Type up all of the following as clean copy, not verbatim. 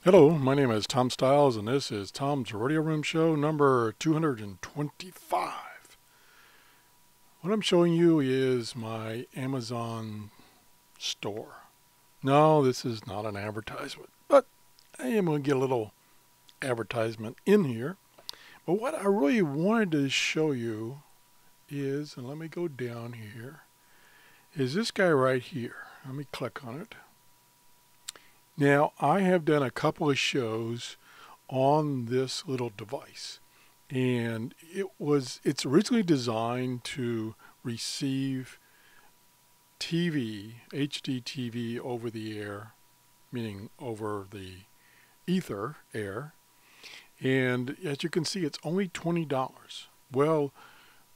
Hello, my name is Tom Stiles, and this is Tom's Radio Room Show number 225. What I'm showing you is my Amazon store. No, this is not an advertisement, but I am going to get a little advertisement in here. But what I really wanted to show you is, and let me go down here, is this guy right here. Let me click on it. Now, I have done a couple of shows on this little device, and it's originally designed to receive TV, HD TV over the air, meaning over the ether air, and as you can see, it's only $20. Well,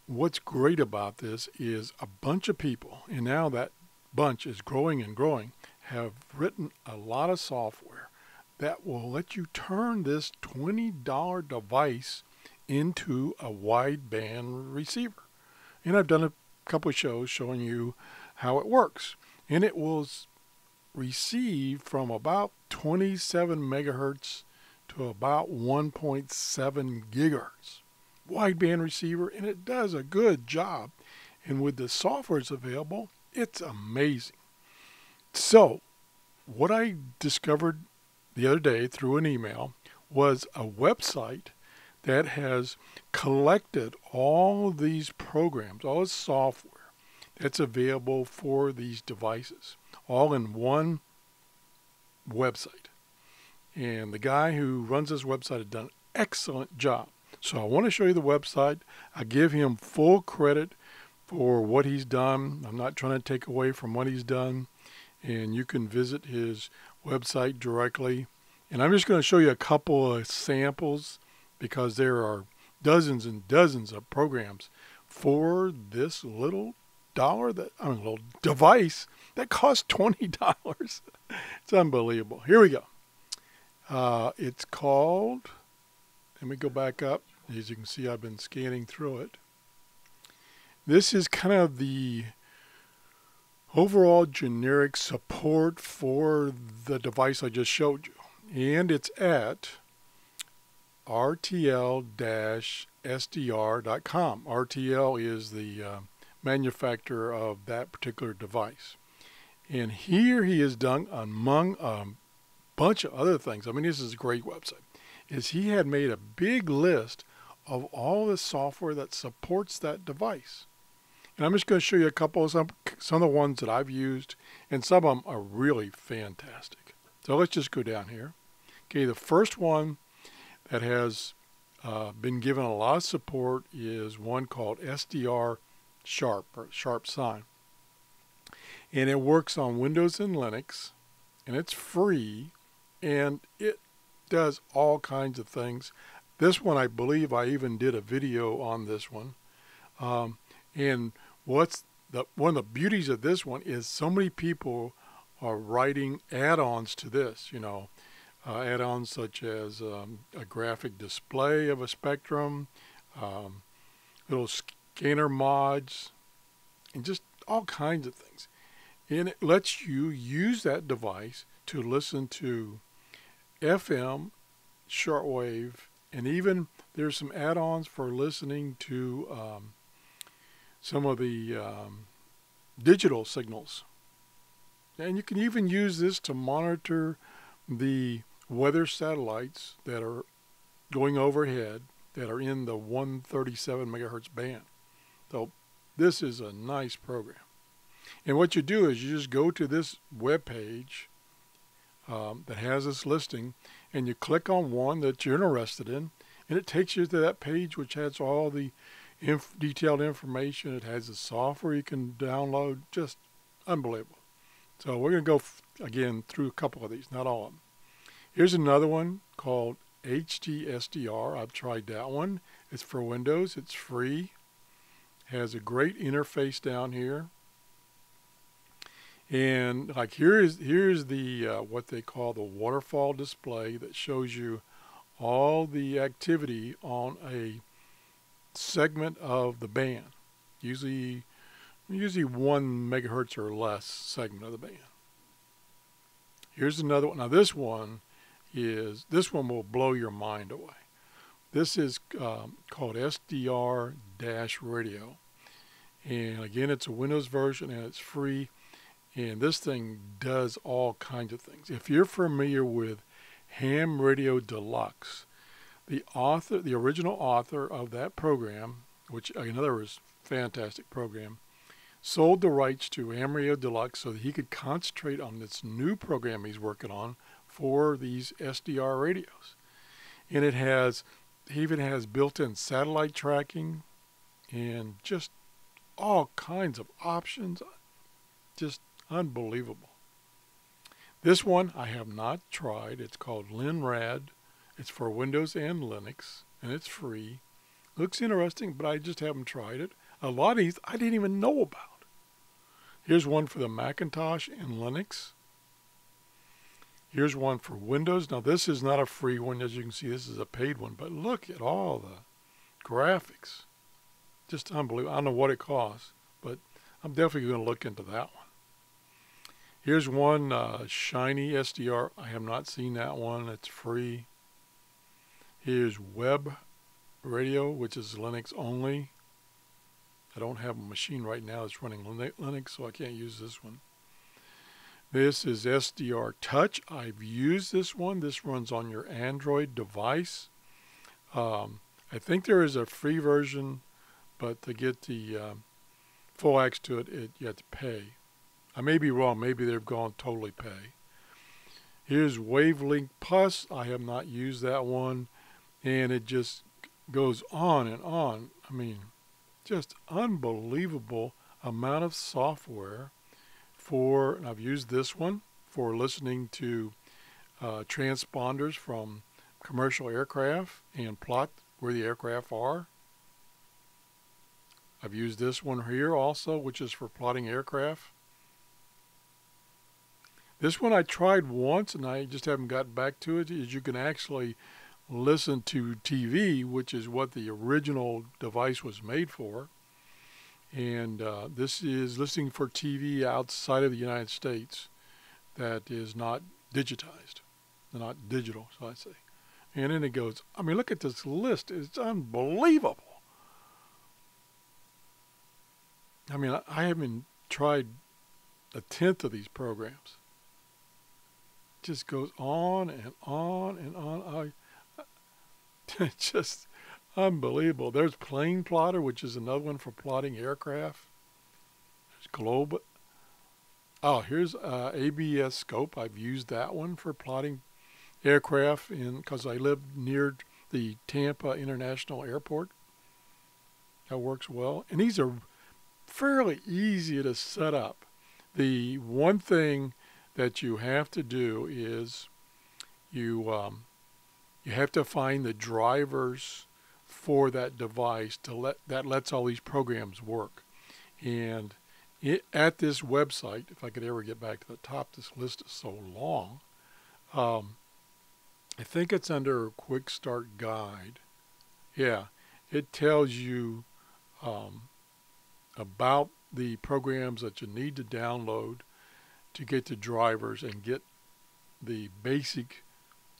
what's great about this is a bunch of people, and now that bunch is growing and growing, have written a lot of software that will let you turn this $20 device into a wideband receiver. And I've done a couple of shows showing you how it works. And it will receive from about 27 megahertz to about 1.7 gigahertz. Wideband receiver, and it does a good job. And with the software that's available, it's amazing. So, what I discovered the other day through an email was a website that has collected all these programs, all this software that's available for these devices, all in one website. And the guy who runs this website has done an excellent job. So I want to show you the website. I give him full credit for what he's done. I'm not trying to take away from what he's done. And you can visit his website directly. And I'm just going to show you a couple of samples because there are dozens and dozens of programs for this little little device that costs $20. It's unbelievable. Here we go. It's called, let me go back up. As you can see, I've been scanning through it. This is kind of the overall generic support for the device I just showed you. And it's at rtl-sdr.com. RTL is the manufacturer of that particular device. And here he has done, among a bunch of other things, I mean, this is a great website, is he had made a big list of all the software that supports that device. And I'm just going to show you a couple of some of the ones that I've used, and some of them are really fantastic. So let's just go down here. Okay, the first one that has been given a lot of support is one called SDR Sharp, or Sharp Sign. And it works on Windows and Linux, and it's free, and it does all kinds of things. This one, I believe I even did a video on this one. And one of the beauties of this one is so many people are writing add-ons to this, add-ons such as a graphic display of a spectrum, little scanner mods, and just all kinds of things. And it lets you use that device to listen to FM, shortwave, and even there's some add-ons for listening to some of the digital signals. And you can even use this to monitor the weather satellites that are going overhead that are in the 137 megahertz band. So this is a nice program. And what you do is you just go to this web page that has this listing, and you click on one that you're interested in, and it takes you to that page which has all the detailed information. It has the software you can download. Just unbelievable. So we're going to go again through a couple of these, not all of them. Here's another one called HDSDR. I've tried that one. It's for Windows. It's free. Has a great interface down here. And like here's the what they call the waterfall display that shows you all the activity on a segment of the band, usually 1 megahertz or less segment of the band. Here's another one. Now this one is, this one will blow your mind away. This is called SDR-radio. And again, it's a Windows version and it's free. And this thing does all kinds of things. If you're familiar with Ham Radio Deluxe, the original author of that program, which another is fantastic program, sold the rights to Ham Radio Deluxe so that he could concentrate on this new program he's working on for these SDR radios. And he even has built-in satellite tracking and just all kinds of options. Just unbelievable. This one I have not tried. It's called LinRad. It's for Windows and Linux, and it's free. Looks interesting, but I just haven't tried it. A lot of these I didn't even know about. Here's one for the Macintosh and Linux. Here's one for Windows. Now this is not a free one. As you can see, this is a paid one, but look at all the graphics. Just unbelievable. I don't know what it costs, but I'm definitely going to look into that one. Here's one, Shiny SDR. I have not seen that one. It's free. Here's Web Radio, which is Linux only. I don't have a machine right now that's running Linux, so I can't use this one. This is SDR Touch. I've used this one. This runs on your Android device. I think there is a free version, but to get the full access to it, you have to pay. I may be wrong. Maybe they've gone totally pay. Here's Wavelength Plus. I have not used that one, and it just goes on and on. I mean, just unbelievable amount of software for, and I've used this one for listening to transponders from commercial aircraft and plot where the aircraft are. I've used this one here also, which is for plotting aircraft. This one I tried once and I just haven't gotten back to it. Is you can actually listen to TV, which is what the original device was made for. And this is listening for TV outside of the United States that is not digitized, not digital, so I say. And then it goes, I mean, look at this list. It's unbelievable. I mean, I haven't tried a tenth of these programs. It just goes on and on and on. It's just unbelievable. There's Plane Plotter, which is another one for plotting aircraft. There's Globe. Oh, here's ABS Scope. I've used that one for plotting aircraft because I live near the Tampa International Airport. That works well. And these are fairly easy to set up. The one thing that you have to do is you have to find the drivers for that device that lets all these programs work. And at this website, if I could ever get back to the top, this list is so long. I think it's under Quick Start Guide. Yeah, it tells you about the programs that you need to download to get the drivers and get the basic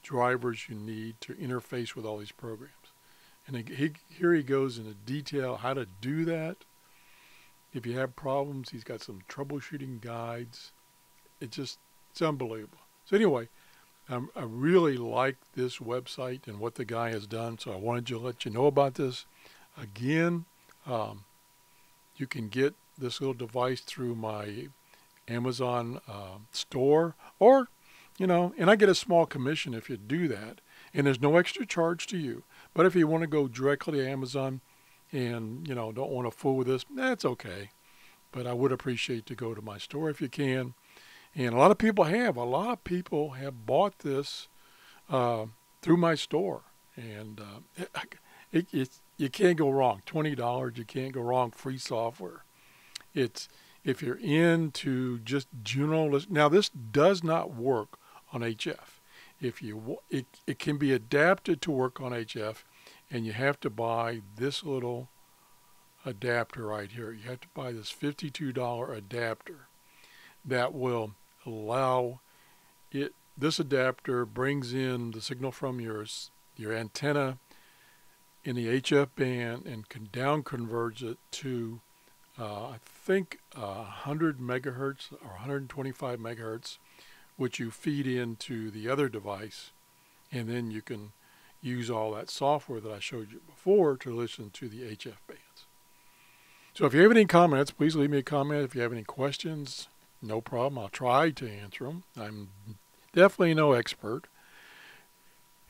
drivers you need to interface with all these programs. And here he goes into detail how to do that. If you have problems, he's got some troubleshooting guides. It's unbelievable. So anyway, I really like this website and what the guy has done, so I wanted to let you know about this. Again, you can get this little device through my Amazon store, or, and I get a small commission if you do that, and there's no extra charge to you. But if you want to go directly to Amazon and, don't want to fool with this, that's okay. But I would appreciate to go to my store if you can. And a lot of people have. A lot of people have bought this through my store. And you can't go wrong. $20, you can't go wrong. Free software. If you're into just general, now this does not work on HF. It can be adapted to work on HF, and you have to buy this little adapter right here. You have to buy this $52 adapter that will allow it this adapter brings in the signal from your antenna in the HF band and can down converge it to I think 100 megahertz or 125 megahertz, which you feed into the other device, and then you can use all that software that I showed you before to listen to the HF bands. So if you have any comments, please leave me a comment. If you have any questions, no problem. I'll try to answer them. I'm definitely no expert.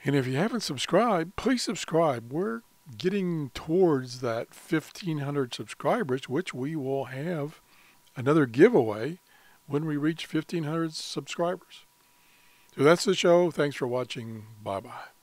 And if you haven't subscribed, please subscribe. We're getting towards that 1,500 subscribers, which we will have another giveaway when we reach 1,500 subscribers. So that's the show. Thanks for watching. Bye-bye.